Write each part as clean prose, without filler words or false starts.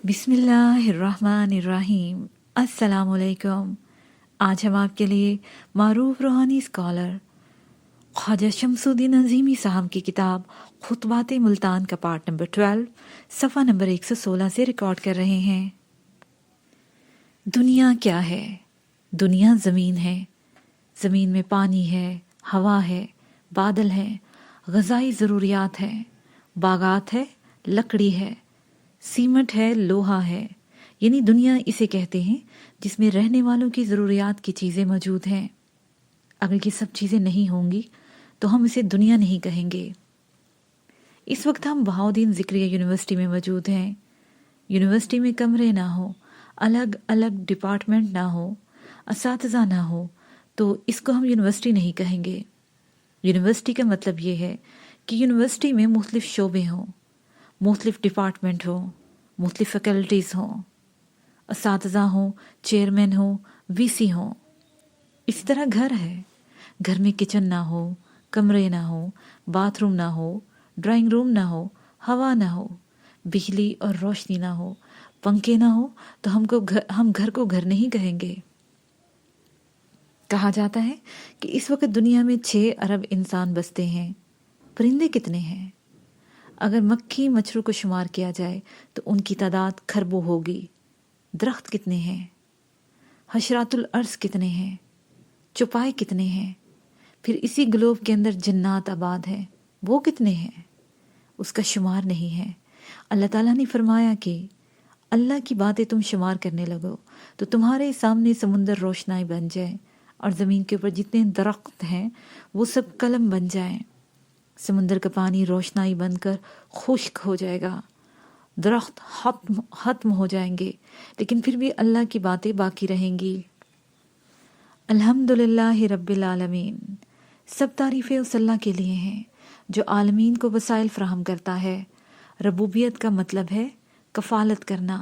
بسم اللہ الرحمن الرحیم۔ السلام علیکم۔ آج ہم آپ کے لیے معروف روحانی اسکالر خواجہ شمس الدین عظیمی صاحب کی کتاب خطبات ملتان کا پارٹ نمبر 12 صفحہ نمبر 116 سے ریکارڈ کر رہے ہیں۔ دنیا کیا ہے؟ دنیا زمین ہے۔ زمین میں پانی ہے، ہوا ہے، بادل ہے، غذائی ضروریات ہے، باغات ہے، لکڑی ہے، سیمنٹ ہے، لوہا ہے، یعنی دنیا اسے کہتے ہیں جس میں رہنے والوں کی ضروریات کی چیزیں موجود ہیں۔ اگر یہ سب چیزیں نہیں ہوں گی تو ہم اسے دنیا نہیں کہیں گے۔ اس وقت ہم بہاؤدین ذکریہ یونیورسٹی میں موجود ہیں۔ یونیورسٹی میں کمرے نہ ہو، الگ الگ ڈپارٹمنٹ نہ ہو، اساتذہ نہ ہو تو اس کو ہم یونیورسٹی نہیں کہیں گے۔ یونیورسٹی کا مطلب یہ ہے کہ یونیورسٹی میں مختلف شعبے ہوں، مختلف ڈپارٹمنٹ ہوں، مختلف فیکلٹیز ہوں، اساتذہ ہوں، چیئرمین ہوں، وی سی ہوں۔ اسی طرح گھر ہے، گھر میں کچن نہ ہو، کمرے نہ ہو، باتھ روم نہ ہو، ڈرائنگ روم نہ ہو، ہوا نہ ہو، بجلی اور روشنی نہ ہو، پنکھے نہ ہو تو ہم گھر کو گھر نہیں کہیں گے۔ کہا جاتا ہے کہ اس وقت دنیا میں 6 ارب انسان بستے ہیں۔ پرندے کتنے ہیں؟ اگر مکھی مچھروں کو شمار کیا جائے تو ان کی تعداد کھربوں ہوگی۔ درخت کتنے ہیں؟ حشرات الارض کتنے ہیں؟ چوپائے کتنے ہیں؟ پھر اسی گلوب کے اندر جنات آباد ہیں، وہ کتنے ہیں؟ اس کا شمار نہیں ہے۔ اللہ تعالیٰ نے فرمایا کہ اللہ کی باتیں تم شمار کرنے لگو تو تمہارے سامنے سمندر روشنائی بن جائے اور زمین کے اوپر جتنے درخت ہیں وہ سب قلم بن جائیں۔ سمندر کا پانی روشنائی بن کر خشک ہو جائے گا، درخت ختم ہو جائیں گے، لیکن پھر بھی اللہ کی باتیں باقی رہیں گی۔ الحمدللہ رب العالمین، سب تعریفیں اس اللہ کے لیے ہیں جو عالمین کو وسائل فراہم کرتا ہے۔ ربوبیت کا مطلب ہے کفالت کرنا،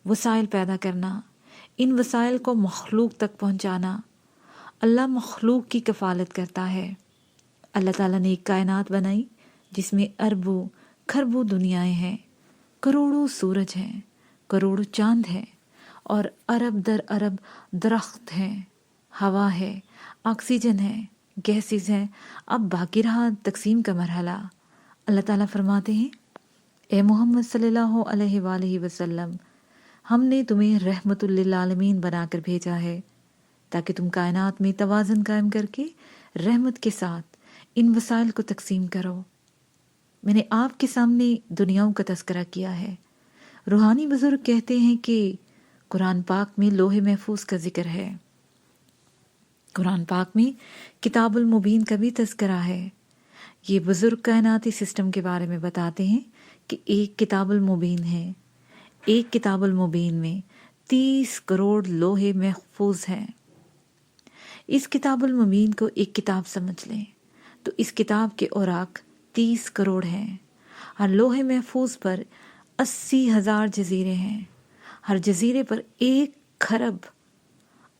وسائل پیدا کرنا، ان وسائل کو مخلوق تک پہنچانا۔ اللہ مخلوق کی کفالت کرتا ہے۔ اللہ تعالیٰ نے ایک کائنات بنائی جس میں اربوں کھربوں دنیایں ہیں، کروڑوں سورج ہیں، کروڑوں چاند ہیں، اور ارب در ارب درخت ہیں، ہوا ہے، آکسیجن ہے، گیسز ہیں۔ اب باقی رہا تقسیم کا مرحلہ۔ اللہ تعالیٰ فرماتے ہیں، اے محمد صلی اللہ علیہ وآلہ وسلم، ہم نے تمہیں رحمت للعالمین بنا کر بھیجا ہے تاکہ تم کائنات میں توازن قائم کر کے رحمت کے ساتھ ان وسائل کو تقسیم کرو۔ میں نے آپ کے سامنے دنیاؤں کا تذکرہ کیا ہے۔ روحانی بزرگ کہتے ہیں کہ قرآن پاک میں لوح محفوظ کا ذکر ہے، قرآن پاک میں کتاب المبین کا بھی تذکرہ ہے۔ یہ بزرگ کائناتی سسٹم کے بارے میں بتاتے ہیں کہ ایک کتاب المبین ہے، ایک کتاب المبین میں 30 کروڑ لوح محفوظ ہیں۔ اس کتاب المبین کو ایک کتاب سمجھ لیں تو اس کتاب کے اوراق 30 کروڑ ہیں۔ ہر لوح محفوظ پر 80,000 جزیرے ہیں، ہر جزیرے پر 1 کھرب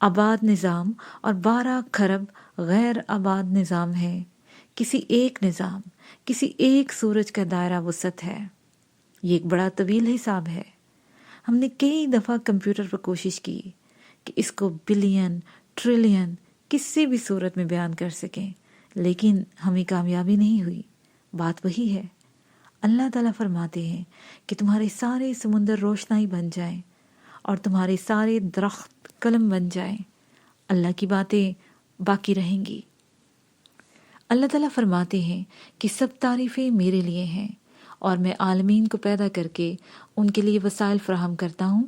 آباد نظام اور 12 کھرب غیر آباد نظام ہے۔ کسی ایک نظام، کسی ایک سورج کا دائرہ وسعت ہے۔ یہ ایک بڑا طویل حساب ہے۔ ہم نے کئی دفعہ کمپیوٹر پر کوشش کی کہ اس کو بلین، ٹریلین کسی بھی صورت میں بیان کر سکیں، لیکن ہمیں کامیابی نہیں ہوئی۔ بات وہی ہے۔ اللہ تعالیٰ فرماتے ہیں کہ تمہارے سارے سمندر روشنائی بن جائیں اور تمہارے سارے درخت قلم بن جائیں، اللہ کی باتیں باقی رہیں گی۔ اللہ تعالیٰ فرماتے ہیں کہ سب تعریفیں میرے لیے ہیں اور میں عالمین کو پیدا کر کے ان کے لیے وسائل فراہم کرتا ہوں،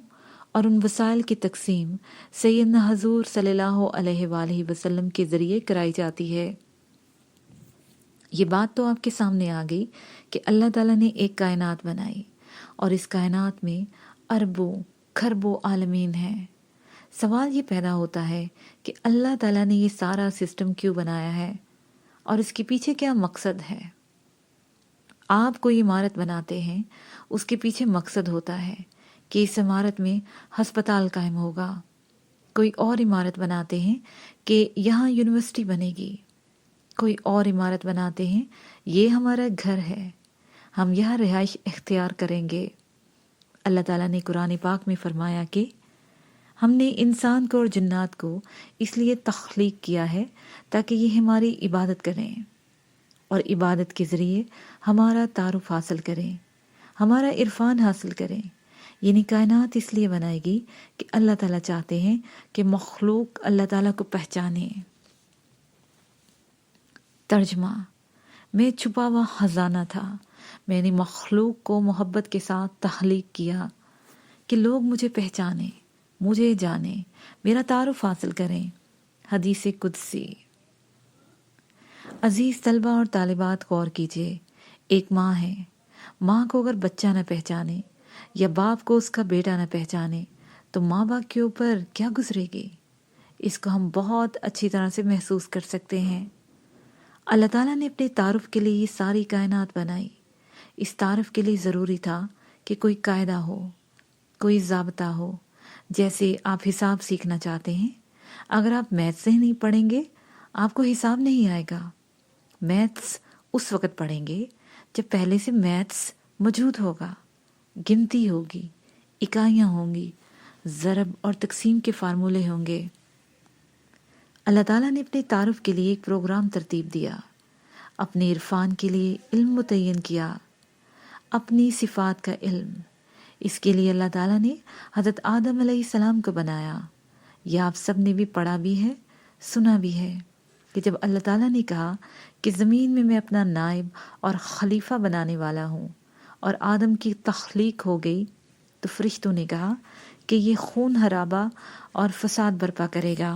اور ان وسائل کی تقسیم سیدنا حضور صلی اللہ علیہ وآلہ وسلم کے ذریعے کرائی جاتی ہے۔ یہ بات تو آپ کے سامنے آ گئی کہ اللہ تعالیٰ نے ایک کائنات بنائی اور اس کائنات میں اربوں کھربوں عالمین ہیں۔ سوال یہ پیدا ہوتا ہے کہ اللہ تعالیٰ نے یہ سارا سسٹم کیوں بنایا ہے اور اس کے پیچھے کیا مقصد ہے؟ آپ کوئی عمارت بناتے ہیں، اس کے پیچھے مقصد ہوتا ہے کہ اس عمارت میں ہسپتال قائم ہوگا۔ کوئی اور عمارت بناتے ہیں کہ یہاں یونیورسٹی بنے گی، کوئی اور عمارت بناتے ہیں یہ ہمارا گھر ہے، ہم یہاں رہائش اختیار کریں گے۔ اللہ تعالیٰ نے قرآن پاک میں فرمایا کہ ہم نے انسان کو اور جنات کو اس لیے تخلیق کیا ہے تاکہ یہ ہماری عبادت کریں اور عبادت کے ذریعے ہمارا تعارف حاصل کریں، ہمارا عرفان حاصل کریں۔ یعنی کائنات اس لیے بنائے گی کہ اللہ تعالیٰ چاہتے ہیں کہ مخلوق اللہ تعالیٰ کو پہچانے۔ ترجمہ: میں چھپا ہوا خزانہ تھا، میں نے مخلوق کو محبت کے ساتھ تخلیق کیا کہ لوگ مجھے پہچانیں، مجھے جانیں، میرا تعارف حاصل کریں۔ حدیث قدسی۔ عزیز طلبہ اور طالبات، غور کیجئے، ایک ماں ہے، ماں کو اگر بچہ نہ پہچانے یا باپ کو اس کا بیٹا نہ پہچانے تو ماں باپ کے اوپر کیا گزرے گی؟ اس کو ہم بہت اچھی طرح سے محسوس کر سکتے ہیں۔ اللہ تعالیٰ نے اپنے تعارف کے لیے یہ ساری کائنات بنائی۔ اس تعارف کے لیے ضروری تھا کہ کوئی قاعدہ ہو، کوئی ضابطہ ہو۔ جیسے آپ حساب سیکھنا چاہتے ہیں، اگر آپ میتھس سے نہیں پڑھیں گے آپ کو حساب نہیں آئے گا۔ میتھس اس وقت پڑھیں گے جب پہلے سے میتھس موجود ہوگا، گنتی ہوگی، اکائیاں ہوں گی، ضرب اور تقسیم کے فارمولے ہوں گے۔ اللہ تعالیٰ نے اپنے تعارف کے لیے ایک پروگرام ترتیب دیا، اپنے عرفان کے لیے علم متعین کیا، اپنی صفات کا علم۔ اس کے لیے اللہ تعالیٰ نے حضرت آدم علیہ السلام کو بنایا۔ یہ آپ سب نے بھی پڑھا بھی ہے، سنا بھی ہے کہ جب اللہ تعالیٰ نے کہا کہ زمین میں اپنا نائب اور خلیفہ بنانے والا ہوں اور آدم کی تخلیق ہو گئی تو فرشتوں نے کہا کہ یہ خون خرابہ اور فساد برپا کرے گا۔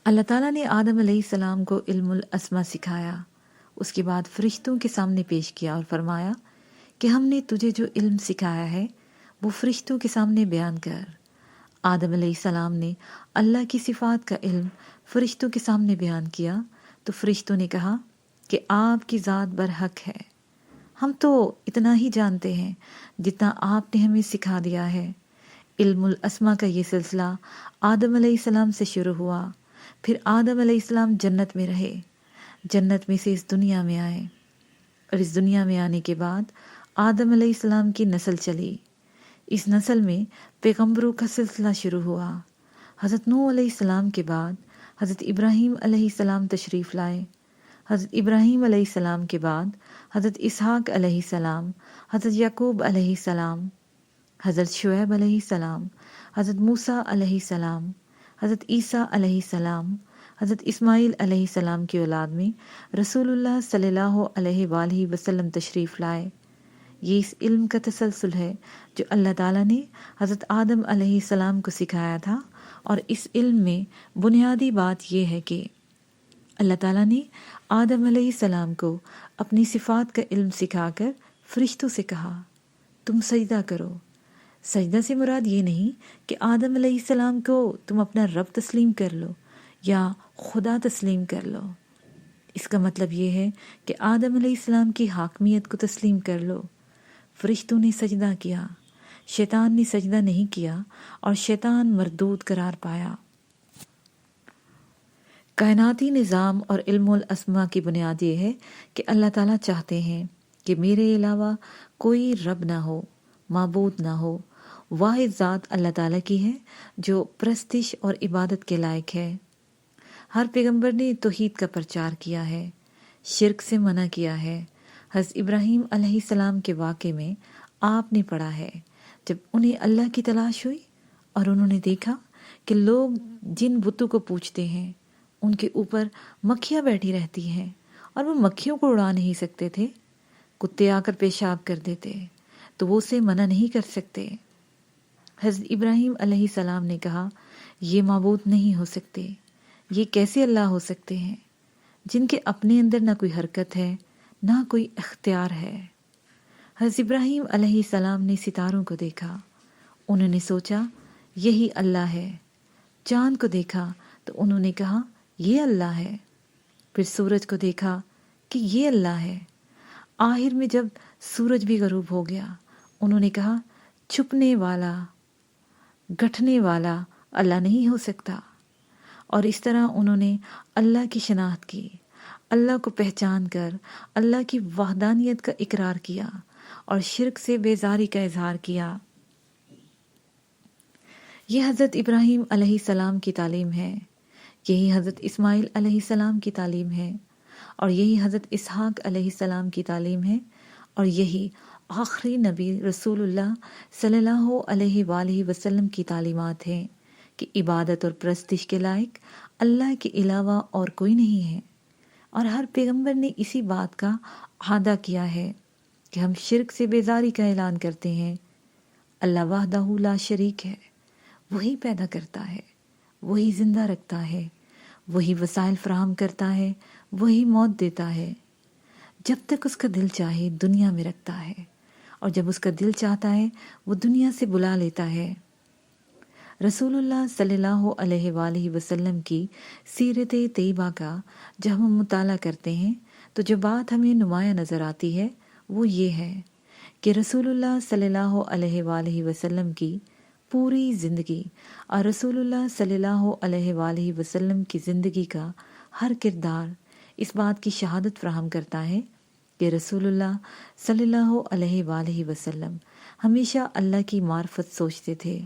اللہ تعالیٰ نے آدم علیہ السلام کو علم الاسماء سکھایا، اس کے بعد فرشتوں کے سامنے پیش کیا اور فرمایا کہ ہم نے تجھے جو علم سکھایا ہے وہ فرشتوں کے سامنے بیان کر۔ آدم علیہ السلام نے اللہ کی صفات کا علم فرشتوں کے سامنے بیان کیا تو فرشتوں نے کہا کہ آپ کی ذات برحق ہے، ہم تو اتنا ہی جانتے ہیں جتنا آپ نے ہمیں سکھا دیا ہے۔ علم الاسماء کا یہ سلسلہ آدم علیہ السلام سے شروع ہوا، پھر آدم علیہ السلام جنت میں رہے، جنت میں سے اس دنیا میں آئے، اور اس دنیا میں آنے کے بعد آدم علیہ السلام کی نسل چلی۔ اس نسل میں پیغمبروں کا سلسلہ شروع ہوا۔ حضرت نوح علیہ السلام کے بعد حضرت ابراہیم علیہ السلام تشریف لائے، حضرت ابراہیم علیہ السلام کے بعد حضرت اسحاق علیہ السلام، حضرت یعقوب علیہ السلام، حضرت شعیب علیہ السلام، حضرت موسیٰ علیہ السلام، حضرت عیسیٰ علیہ السلام، حضرت اسماعیل علیہ السلام کی اولاد میں رسول اللہ صلی اللہ علیہ وآلہ وسلم تشریف لائے۔ یہ اس علم کا تسلسل ہے جو اللہ تعالیٰ نے حضرت آدم علیہ السلام کو سکھایا تھا، اور اس علم میں بنیادی بات یہ ہے کہ اللہ تعالیٰ نے آدم علیہ السلام کو اپنی صفات کا علم سکھا کر فرشتوں سے کہا تم سجدہ کرو۔ سجدہ سے مراد یہ نہیں کہ آدم علیہ السلام کو تم اپنا رب تسلیم کر لو یا خدا تسلیم کر لو۔ اس کا مطلب یہ ہے کہ آدم علیہ السلام کی حاکمیت کو تسلیم کر لو۔ فرشتوں نے سجدہ کیا، شیطان نے سجدہ نہیں کیا، اور شیطان مردود قرار پایا۔ کائناتی نظام اور علم الاسماء کی بنیاد یہ ہے کہ اللہ تعالیٰ چاہتے ہیں کہ میرے علاوہ کوئی رب نہ ہو، معبود نہ ہو۔ واحد ذات اللہ تعالیٰ کی ہے جو پرستش اور عبادت کے لائق ہے۔ ہر پیغمبر نے توحید کا پرچار کیا ہے، شرک سے منع کیا ہے۔ حضرت ابراہیم علیہ السلام کے واقعے میں آپ نے پڑھا ہے جب انہیں اللہ کی تلاش ہوئی اور انہوں نے دیکھا کہ لوگ جن بتوں کو پوجتے ہیں ان کے اوپر مکھیاں بیٹھی رہتی ہیں اور وہ مکھیوں کو اڑا نہیں سکتے تھے، کتے آ کر پیشاب کر دیتے تو وہ اسے منع نہیں کر سکتے۔ حضرت ابراہیم علیہ السلام نے کہا یہ معبود نہیں ہو سکتے، یہ کیسے اللہ ہو سکتے ہیں جن کے اپنے اندر نہ کوئی حرکت ہے نہ کوئی اختیار ہے۔ حضرت ابراہیم علیہ السلام نے ستاروں کو دیکھا، انہوں نے سوچا یہی اللہ ہے۔ چاند کو دیکھا تو انہوں نے کہا یہ اللہ ہے۔ پھر سورج کو دیکھا کہ یہ اللہ ہے۔ آخر میں جب سورج بھی غروب ہو گیا انہوں نے کہا چھپنے والا، گھٹنے والا اللہ نہیں ہو سکتا۔ اور اس طرح انہوں نے اللہ کی شناخت کی، اللہ کو پہچان کر اللہ کی وحدانیت کا اقرار کیا اور شرک سے بیزاری کا اظہار کیا۔ یہ حضرت ابراہیم علیہ السلام کی تعلیم ہے، یہی حضرت اسماعیل علیہ السلام کی تعلیم ہے، اور یہی حضرت اسحاق علیہ السلام کی تعلیم ہے، اور یہی آخری نبی رسول اللہ صلی اللہ علیہ وآلہ وسلم کی تعلیمات ہیں کہ عبادت اور پرستش کے لائق اللہ کے علاوہ اور کوئی نہیں ہے، اور ہر پیغمبر نے اسی بات کا اعادہ کیا ہے کہ ہم شرک سے بیزاری کا اعلان کرتے ہیں۔ اللہ وحدہ لا شریک ہے، وہی پیدا کرتا ہے، وہی زندہ رکھتا ہے، وہی وسائل فراہم کرتا ہے، وہی موت دیتا ہے، جب تک اس کا دل چاہے دنیا میں رکھتا ہے، اور جب اس کا دل چاہتا ہے وہ دنیا سے بلا لیتا ہے۔ رسول اللہ صلی اللہ علیہ وآلہ وسلم کی سیرت طیبہ کا جب ہم مطالعہ کرتے ہیں تو جو بات ہمیں نمایاں نظر آتی ہے وہ یہ ہے کہ رسول اللہ صلی اللہ علیہ وآلہ وسلم کی پوری زندگی اور رسول اللہ صلی اللہ علیہ وآلہ وسلم کی زندگی کا ہر کردار اس بات کی شہادت فراہم کرتا ہے کہ رسول اللہ صلی اللہ علیہ وآلہ وسلم ہمیشہ اللہ کی معرفت سوچتے تھے،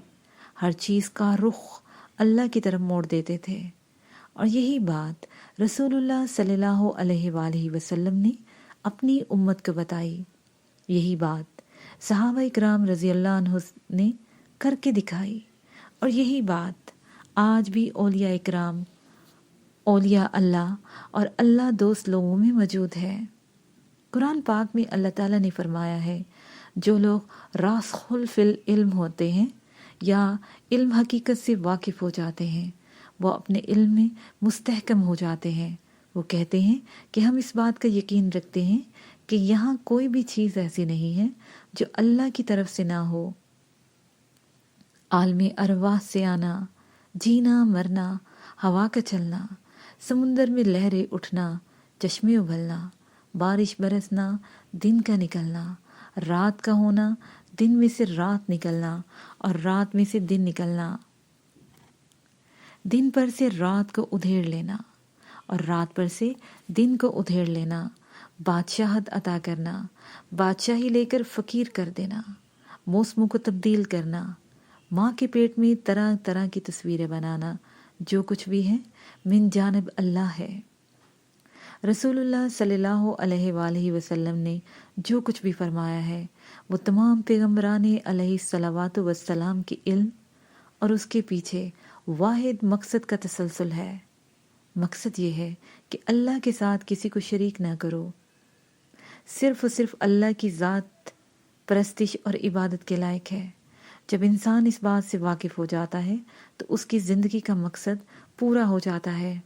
ہر چیز کا رخ اللہ کی طرف موڑ دیتے تھے، اور یہی بات رسول اللہ صلی اللہ علیہ وآلہ وسلم نے اپنی امت کو بتائی، یہی بات صحابہ اکرام رضی اللہ عنہ نے کر کے دکھائی، اور یہی بات آج بھی اولیاء اکرام، اولیاء اللہ اور اللہ دوست لوگوں میں موجود ہے۔ قرآن پاک میں اللہ تعالیٰ نے فرمایا ہے، جو لوگ راسخ فی العلم ہوتے ہیں یا علم حقیقت سے واقف ہو جاتے ہیں، وہ اپنے علم میں مستحکم ہو جاتے ہیں، وہ کہتے ہیں کہ ہم اس بات کا یقین رکھتے ہیں کہ یہاں کوئی بھی چیز ایسی نہیں ہے جو اللہ کی طرف سے نہ ہو۔ عالم ارواح سے آنا، جینا مرنا، ہوا کا چلنا، سمندر میں لہریں اٹھنا، چشمے ابلنا، بارش برسنا، دن کا نکلنا، رات کا ہونا، دن میں سے رات نکلنا اور رات میں سے دن نکلنا، دن پر سے رات کو ادھیڑ لینا اور رات پر سے دن کو ادھیڑ لینا، بادشاہت عطا کرنا، بادشاہی لے کر فقیر کر دینا، موسموں کو تبدیل کرنا، ماں کے پیٹ میں طرح طرح کی تصویریں بنانا، جو کچھ بھی ہے من جانب اللہ ہے۔ رسول اللہ صلی اللہ علیہ وآلہ وسلم نے جو کچھ بھی فرمایا ہے وہ تمام پیغمبران علیہ الصلوات والسلام کے علم اور اس کے پیچھے واحد مقصد کا تسلسل ہے۔ مقصد یہ ہے کہ اللہ کے ساتھ کسی کو شریک نہ کرو، صرف اور صرف اللہ کی ذات پرستش اور عبادت کے لائق ہے۔ جب انسان اس بات سے واقف ہو جاتا ہے تو اس کی زندگی کا مقصد پورا ہو جاتا ہے۔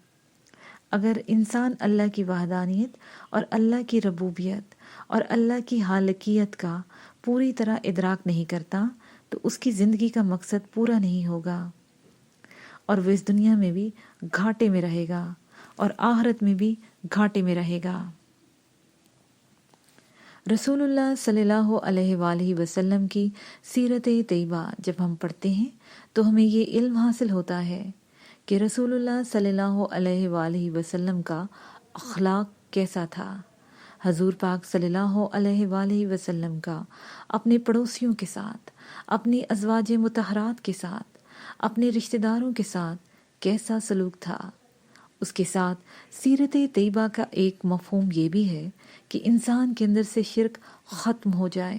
اگر انسان اللہ کی وحدانیت اور اللہ کی ربوبیت اور اللہ کی خالقیت کا پوری طرح ادراک نہیں کرتا تو اس کی زندگی کا مقصد پورا نہیں ہوگا، اور وہ اس دنیا میں بھی گھاٹے میں رہے گا اور آخرت میں بھی گھاٹے میں رہے گا۔ رسول اللہ صلی اللہ علیہ وآلہ وسلم کی سیرت طیبہ جب ہم پڑھتے ہیں تو ہمیں یہ علم حاصل ہوتا ہے کہ رسول اللہ صلی اللہ علیہ وآلہ وسلم کا اخلاق کیسا تھا۔ حضور پاک صلی اللہ علیہ وآلہ وسلم کا اپنے پڑوسیوں کے ساتھ، اپنی ازواج مطہرات کے ساتھ، اپنے رشتہ داروں کے ساتھ کیسا سلوک تھا۔ اس کے ساتھ سیرت طیبہ کا ایک مفہوم یہ بھی ہے کہ انسان کے اندر سے شرک ختم ہو جائے۔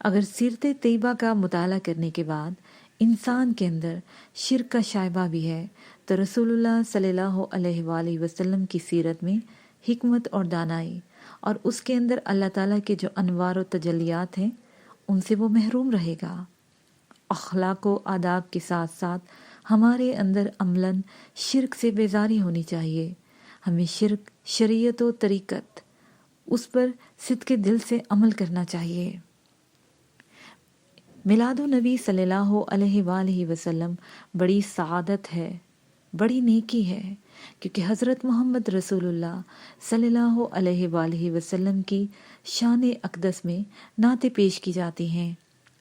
اگر سیرت طیبہ کا مطالعہ کرنے کے بعد انسان کے اندر شرک کا شائبہ بھی ہے تو رسول اللہ صلی اللہ علیہ وآلہ وسلم کی سیرت میں حکمت اور دانائی اور اس کے اندر اللہ تعالیٰ کے جو انوار و تجلیات ہیں ان سے وہ محروم رہے گا۔ اخلاق و آداب کے ساتھ ساتھ ہمارے اندر عملاً شرک سے بیزاری ہونی چاہیے۔ ہمیں شرک، شریعت و طریقت اس پر صدق دل سے عمل کرنا چاہیے۔ میلاد النبی صلی اللہ علیہ وآلہ وسلم بڑی سعادت ہے، بڑی نیکی ہے، کیونکہ حضرت محمد رسول اللہ صلی اللہ علیہ وآلہ وسلم کی شان اقدس میں نعتیں پیش کی جاتی ہیں،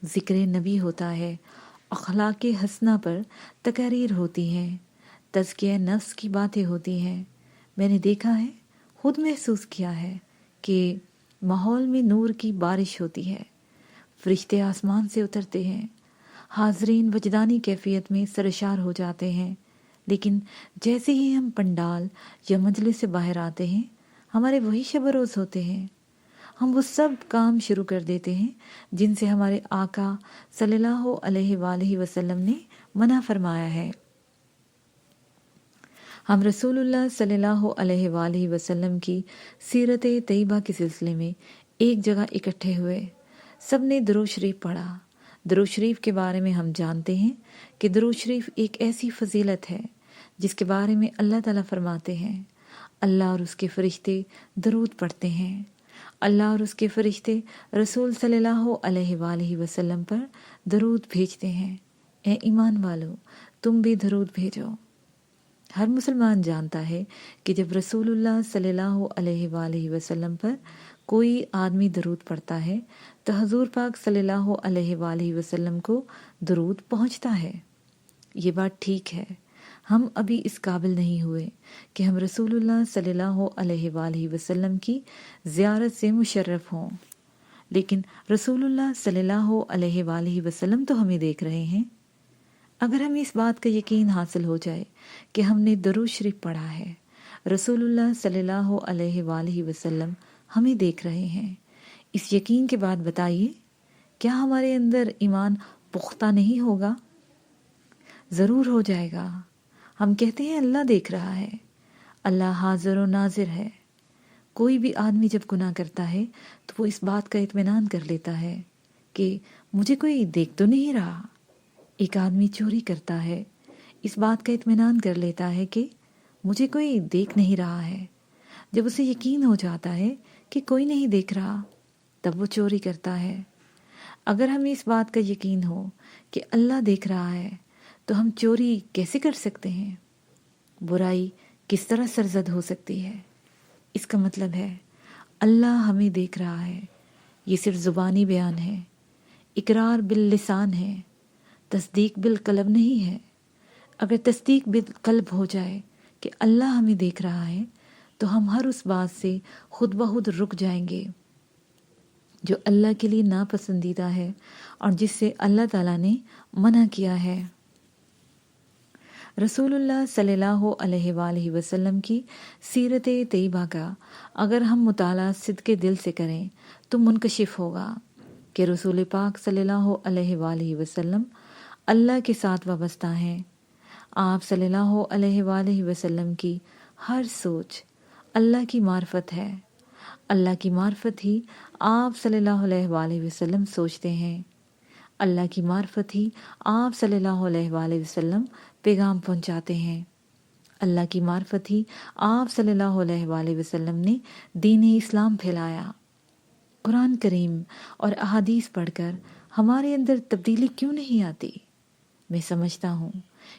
ذکر نبی ہوتا ہے، اخلاق حسنہ پر تقاریر ہوتی ہیں، تزکیہ نفس کی باتیں ہوتی ہیں۔ میں نے دیکھا ہے، خود محسوس کیا ہے کہ ماحول میں نور کی بارش ہوتی ہے، فرشتے آسمان سے اترتے ہیں، حاضرین وجدانی کیفیت میں سرشار ہو جاتے ہیں، لیکن جیسے ہی ہم پنڈال یا مجلس سے باہر آتے ہیں ہمارے وہی شب روز ہوتے ہیں۔ ہم وہ سب کام شروع کر دیتے ہیں جن سے ہمارے آقا صلی اللہ علیہ وآلہ وسلم نے منع فرمایا ہے۔ ہم رسول اللہ صلی اللہ علیہ وآلہ وسلم کی سیرت طیبہ کے سلسلے میں ایک جگہ اکٹھے ہوئے، سب نے درود شریف پڑھا۔ درود شریف کے بارے میں ہم جانتے ہیں کہ درود شریف ایک ایسی فضیلت ہے جس کے بارے میں اللہ تعالیٰ فرماتے ہیں، اللہ اور اس کے فرشتے درود پڑھتے ہیں۔ اللہ اور اس کے فرشتے رسول صلی اللہ علیہ وآلہ وسلم پر درود بھیجتے ہیں۔ اے ایمان والو، تم بھی درود بھیجو۔ ہر مسلمان جانتا ہے کہ جب رسول اللہ صلی اللہ علیہ وآلہ وسلم پر کوئی آدمی درود پڑھتا ہے تو حضور پاک صلی اللہ علیہ وآلہ وسلم کو درود پہنچتا ہے۔ یہ بات ٹھیک ہے، ہم ابھی اس قابل نہیں ہوئے کہ ہم رسول اللہ صلی اللہ علیہ وآلہ وسلم کی زیارت سے مشرف ہوں، لیکن رسول اللہ صلی اللہ علیہ وآلہ وسلم تو ہمیں دیکھ رہے ہیں۔ اگر ہمیں اس بات کا یقین حاصل ہو جائے کہ ہم نے درود شریف پڑھا ہے، رسول اللہ صلی اللہ علیہ وآلہ وسلم ہمیں دیکھ رہے ہیں، اس یقین کے بعد بتائیے کیا ہمارے اندر ایمان پختہ نہیں ہوگا؟ ضرور ہو جائے گا۔ ہم کہتے ہیں اللہ دیکھ رہا ہے، اللہ حاضر و ناظر ہے۔ کوئی بھی آدمی جب گناہ کرتا ہے تو وہ اس بات کا اطمینان کر لیتا ہے کہ مجھے کوئی دیکھ تو نہیں رہا۔ ایک آدمی چوری کرتا ہے، اس بات کا اطمینان کر لیتا ہے کہ مجھے کوئی دیکھ نہیں رہا ہے۔ جب اسے یقین ہو جاتا ہے کہ کوئی نہیں دیکھ رہا تب وہ چوری کرتا ہے۔ اگر ہمیں اس بات کا یقین ہو کہ اللہ دیکھ رہا ہے تو ہم چوری کیسے کر سکتے ہیں؟ برائی کس طرح سرزد ہو سکتی ہے؟ اس کا مطلب ہے اللہ ہمیں دیکھ رہا ہے، یہ صرف زبانی بیان ہے، اقرار باللسان ہے، تصدیق بالقلب نہیں ہے۔ اگر تصدیق بالقلب ہو جائے کہ اللہ ہمیں دیکھ رہا ہے تو ہم ہر اس بات سے خود بخود رک جائیں گے جو اللہ کے لیے ناپسندیدہ ہے اور جس سے اللہ تعالیٰ نے منع کیا ہے۔ رسول اللہ صلی اللہ علیہ وآلہ وسلم کی سیرت طیبہ کا اگر ہم مطالعہ صدق دل سے کریں تو منکشف ہوگا کہ رسول پاک صلی اللہ علیہ وآلہ وسلم اللہ کے ساتھ وابستہ ہیں۔ آپ صلی اللہ علیہ وآلہ وسلم کی ہر سوچ اللہ کی معرفت ہے۔ اللہ کی معرفت ہی آپ صلی اللہ علیہ وآلہ وسلم سوچتے ہیں، اللہ کی معرفت ہی آپ صلی اللہ علیہ وآلہ وسلم پیغام پہنچاتے ہیں، اللہ کی معرفت ہی آپ صلی اللہ علیہ وآلہ وسلم نے دین اسلام پھیلایا۔ قرآن کریم اور احادیث پڑھ کر ہمارے اندر تبدیلی کیوں نہیں آتی؟ میں سمجھتا ہوں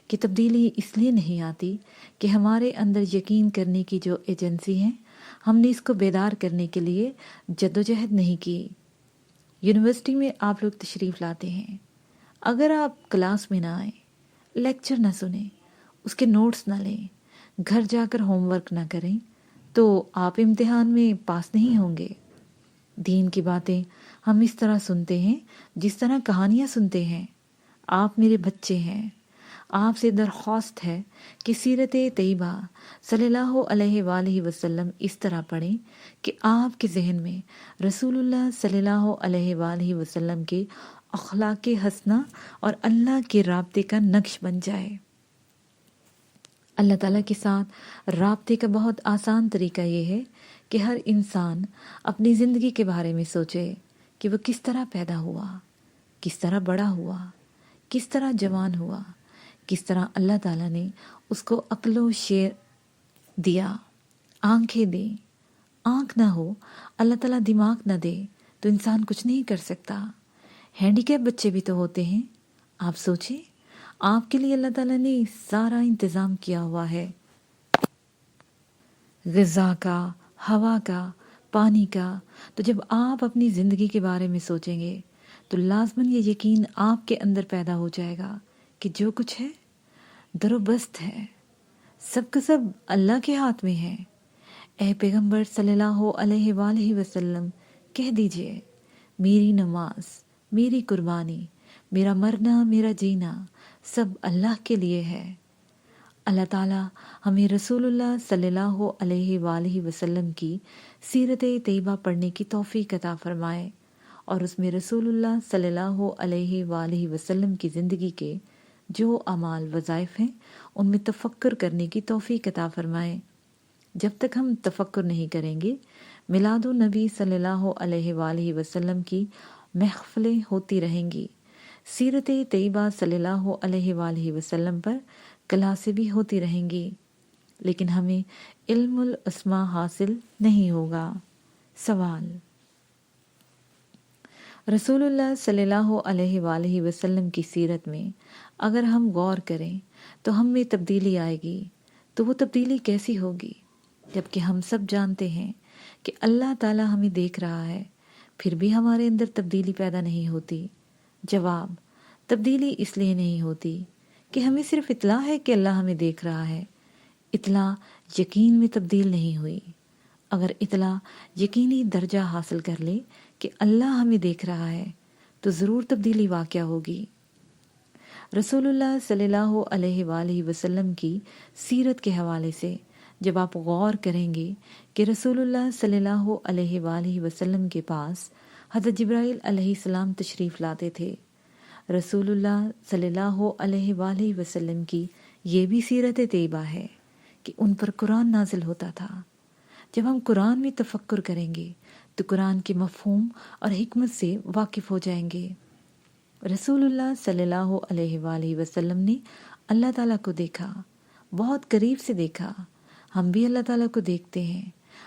کہ تبدیلی اس لیے نہیں آتی کہ ہمارے اندر یقین کرنے کی جو ایجنسی ہے ہم نے اس کو بیدار کرنے کے لیے جدوجہد نہیں کی۔ یونیورسٹی میں آپ لوگ تشریف لاتے ہیں، اگر آپ کلاس میں نہ آئیں، لیکچر نہ سنیں، اس کے نوٹس نہ لیں، گھر جا کر ہوم ورک نہ کریں تو آپ امتحان میں پاس نہیں ہوں گے۔ دین کی باتیں ہم اس طرح سنتے ہیں جس طرح کہانیاں سنتے ہیں۔ آپ میرے بچے ہیں، آپ سے درخواست ہے کہ سیرت طیبہ صلی اللہ علیہ وآلہ وسلم اس طرح پڑھیں کہ آپ کے ذہن میں رسول اللہ صلی اللہ علیہ وآلہ وسلم کے اخلاق حسنہ اور اللہ کے رابطے کا نقش بن جائے۔ اللہ تعالیٰ کے ساتھ رابطے کا بہت آسان طریقہ یہ ہے کہ ہر انسان اپنی زندگی کے بارے میں سوچے کہ وہ کس طرح پیدا ہوا، کس طرح بڑا ہوا، کس طرح جوان ہوا، کس طرح اللہ تعالیٰ نے اس کو عقل و شعور دیا، آنکھیں دیں۔ آنکھ نہ ہو، اللہ تعالیٰ دماغ نہ دے تو انسان کچھ نہیں کر سکتا۔ ہینڈی کیپ بچے بھی تو ہوتے ہیں، آپ سوچیں، آپ کے لیے اللہ تعالیٰ نے سارا انتظام کیا ہوا ہے، غذا کا، ہوا کا، پانی کا۔ تو جب آپ اپنی زندگی کے بارے میں سوچیں گے تو لازماً یہ یقین آپ کے اندر پیدا ہو جائے گا کہ جو کچھ ہے در و بست ہے، سب کا سب اللہ کے ہاتھ میں ہے۔ اے پیغمبر صلی اللہ علیہ وآلہ وسلم، کہہ دیجئے میری نماز، میری قربانی، میرا مرنا، میرا جینا سب اللہ کے لیے ہے۔ اللہ تعالیٰ ہمیں رسول اللہ صلی اللہ علیہ وآلہ وسلم کی سیرت طیبہ پڑھنے کی توفیق عطا فرمائے، اور اس میں رسول اللہ صلی اللہ علیہ وآلہ وسلم کی زندگی کے جو اعمال وظائف ہیں ان میں تفکر کرنے کی توفیق عطا فرمائے۔ جب تک ہم تفکر نہیں کریں گے، میلاد النبی صلی اللہ علیہ وآلہ وسلم کی محفلیں ہوتی رہیں گی، سیرت طیبہ صلی اللہ علیہ وآلہ وسلم پر کلاسیں بھی ہوتی رہیں گی، لیکن ہمیں علم الاسماء حاصل نہیں ہوگا۔ سوال: رسول اللہ صلی اللہ علیہ وآلہ وسلم کی سیرت میں اگر ہم غور کریں تو ہم میں تبدیلی آئے گی، تو وہ تبدیلی کیسی ہوگی؟ جبکہ ہم سب جانتے ہیں کہ اللہ تعالیٰ ہمیں دیکھ رہا ہے، پھر بھی ہمارے اندر تبدیلی پیدا نہیں ہوتی۔ جواب: تبدیلی اس لیے نہیں ہوتی کہ ہمیں صرف اطلاع ہے کہ اللہ ہمیں دیکھ رہا ہے، اطلاع یقین میں تبدیل نہیں ہوئی۔ اگر اطلاع یقینی درجہ حاصل کر لے کہ اللہ ہمیں دیکھ رہا ہے تو ضرور تبدیلی واقع ہوگی۔ رسول اللہ صلی اللہ علیہ وآلہ وسلم کی سیرت کے حوالے سے جب آپ غور کریں گے کہ رسول اللہ صلی اللہ علیہ وآلہ وسلم کے پاس حضرت جبرائیل علیہ السلام تشریف لاتے تھے، رسول اللہ صلی اللہ علیہ وآلہ وسلم کی یہ بھی سیرت طیبہ ہے کہ ان پر قرآن نازل ہوتا تھا۔ جب ہم قرآن میں تفکر کریں گے تو قرآن کے مفہوم اور حکمت سے واقف ہو جائیں گے۔ رسول اللہ صلی اللہ علیہ وآلہ وسلم نے اللہ تعالیٰ کو دیکھا، بہت قریب سے دیکھا۔ ہم بھی اللہ تعالیٰ کو دیکھتے ہیں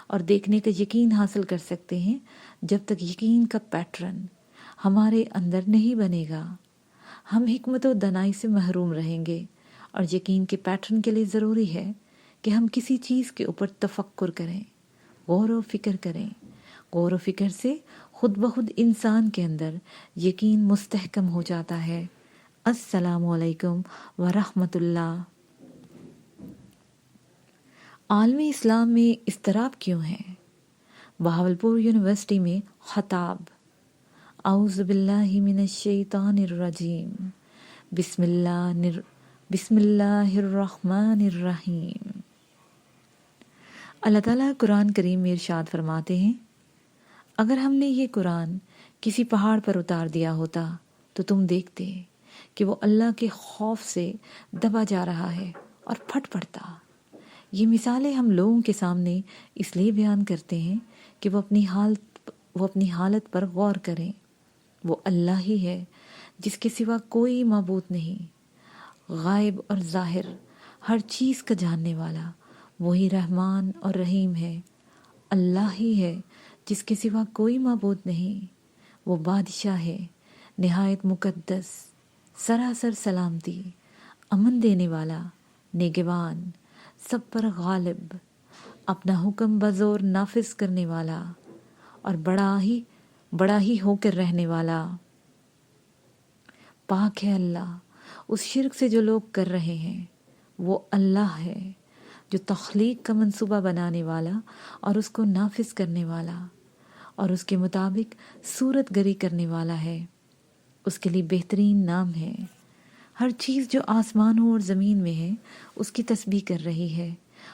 اور دیکھنے کا یقین حاصل کر سکتے ہیں جب تک یقین کا پیٹرن ہمارے اندر نہیں بنے گا۔ ہم حکمت و دانائی سے محروم رہیں گے، اور یقین کے پیٹرن کے لیے ضروری ہے کہ ہم کسی چیز کے اوپر تفکر کریں، غور و فکر کریں۔ غور و فکر سے خود بخود انسان کے اندر یقین مستحکم ہو جاتا ہے۔ السلام علیکم ورحمۃ اللہ۔ عالمی اسلام میں اضطراب کیوں ہے؟ بہاولپور یونیورسٹی میں خطاب۔ اعوذ باللہ من الشیطان الرجیم، بسم اللہ الرحمن الرحیم۔ اللہ تعالیٰ قرآن کریم میں ارشاد فرماتے ہیں، اگر ہم نے یہ قرآن کسی پہاڑ پر اتار دیا ہوتا تو تم دیکھتے کہ وہ اللہ کے خوف سے دبا جا رہا ہے اور پھٹ پڑتا۔ یہ مثالیں ہم لوگوں کے سامنے اس لیے بیان کرتے ہیں کہ وہ اپنی حالت پر غور کریں۔ وہ اللہ ہی ہے جس کے سوا کوئی معبود نہیں، غائب اور ظاہر ہر چیز کا جاننے والا وہی رحمان اور رحیم ہے۔ اللہ ہی ہے جس کے سوا کوئی معبود نہیں، وہ بادشاہ ہے نہایت مقدس، سراسر سلامتی، امن دینے والا، نگہبان، سب پر غالب، اپنا حکم بزور نافذ کرنے والا، اور بڑا ہی ہو کر رہنے والا۔ پاک ہے اللہ اس شرک سے جو لوگ کر رہے ہیں۔ وہ اللہ ہے جو تخلیق کا منصوبہ بنانے والا اور اس کو نافذ کرنے والا اور اس کے مطابق صورت گری کرنے والا ہے۔ اس کے لیے بہترین نام ہے۔ ہر چیز جو آسمانوں اور زمین میں ہے اس کی تسبیح کر رہی ہے،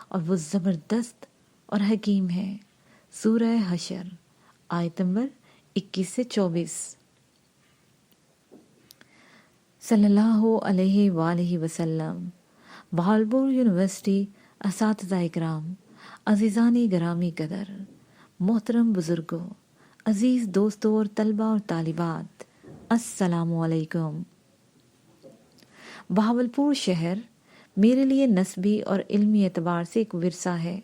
اور وہ زبردست اور حکیم ہے۔ سورہ حشر آیت نمبر 21 سے 24۔ صلی اللہ علیہ وآلہ وسلم۔ بہاولپور یونیورسٹی اساتذہ اکرام، عزیزان گرامی قدر، محترم بزرگوں، عزیز دوستوں اور طلبہ اور طالبات، السلام علیکم۔ بہاولپور شہر میرے لیے نسبی اور علمی اعتبار سے ایک ورثہ ہے۔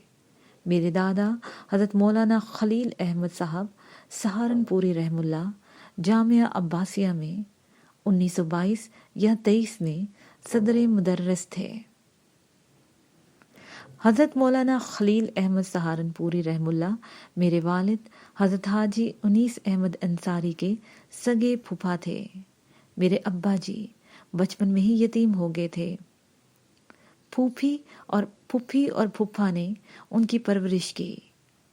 میرے دادا حضرت مولانا خلیل احمد صاحب سہارنپوری رحم اللہ جامعہ عباسیہ میں 1922 یا 23 میں صدر مدرس تھے۔ حضرت مولانا خلیل احمد سہارنپوری رحم اللہ میرے والد حضرت حاجی انیس احمد انصاری کے سگے پھوپھا تھے۔ میرے ابا جی بچپن میں ہی یتیم ہو گئے تھے۔ پھوپھی اور پھوپھا نے ان کی پرورش کی۔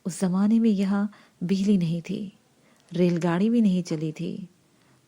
اس زمانے میں یہاں بجلی نہیں تھی، ریل گاڑی بھی نہیں چلی تھی،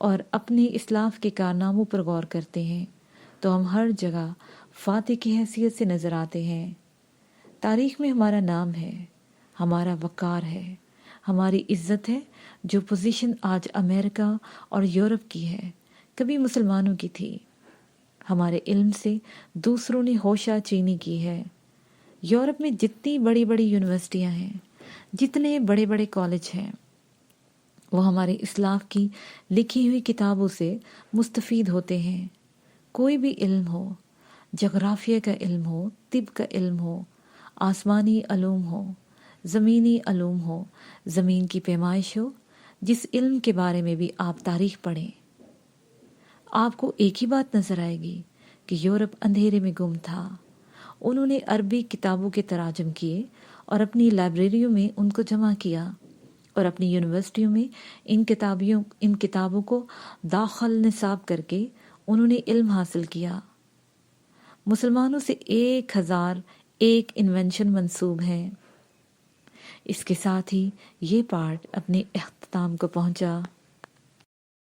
اور اپنے اسلاف کے کارناموں پر غور کرتے ہیں تو ہم ہر جگہ فاتح کی حیثیت سے نظر آتے ہیں۔ تاریخ میں ہمارا نام ہے، ہمارا وقار ہے، ہماری عزت ہے۔ جو پوزیشن آج امریکہ اور یورپ کی ہے کبھی مسلمانوں کی تھی۔ ہمارے علم سے دوسروں نے ہوشہ چینی کی ہے۔ یورپ میں جتنی بڑی بڑی یونیورسٹیاں ہیں، جتنے بڑے بڑے کالج ہیں، وہ ہمارے اسلاف کی لکھی ہوئی کتابوں سے مستفید ہوتے ہیں۔ کوئی بھی علم ہو، جغرافیہ کا علم ہو، طب کا علم ہو، آسمانی علوم ہو، زمینی علوم ہو، زمین کی پیمائش ہو، جس علم کے بارے میں بھی آپ تاریخ پڑھیں، آپ کو ایک ہی بات نظر آئے گی کہ یورپ اندھیرے میں گم تھا۔ انہوں نے عربی کتابوں کے تراجم کیے اور اپنی لائبریریوں میں ان کو جمع کیا، اور اپنی یونیورسٹیوں میں ان کتابوں کو داخل نصاب کر کے انہوں نے علم حاصل کیا۔ مسلمانوں سے 1001 انوینشن منسوب ہیں۔ اس کے ساتھ ہی یہ پارٹ اپنے اختتام کو پہنچا۔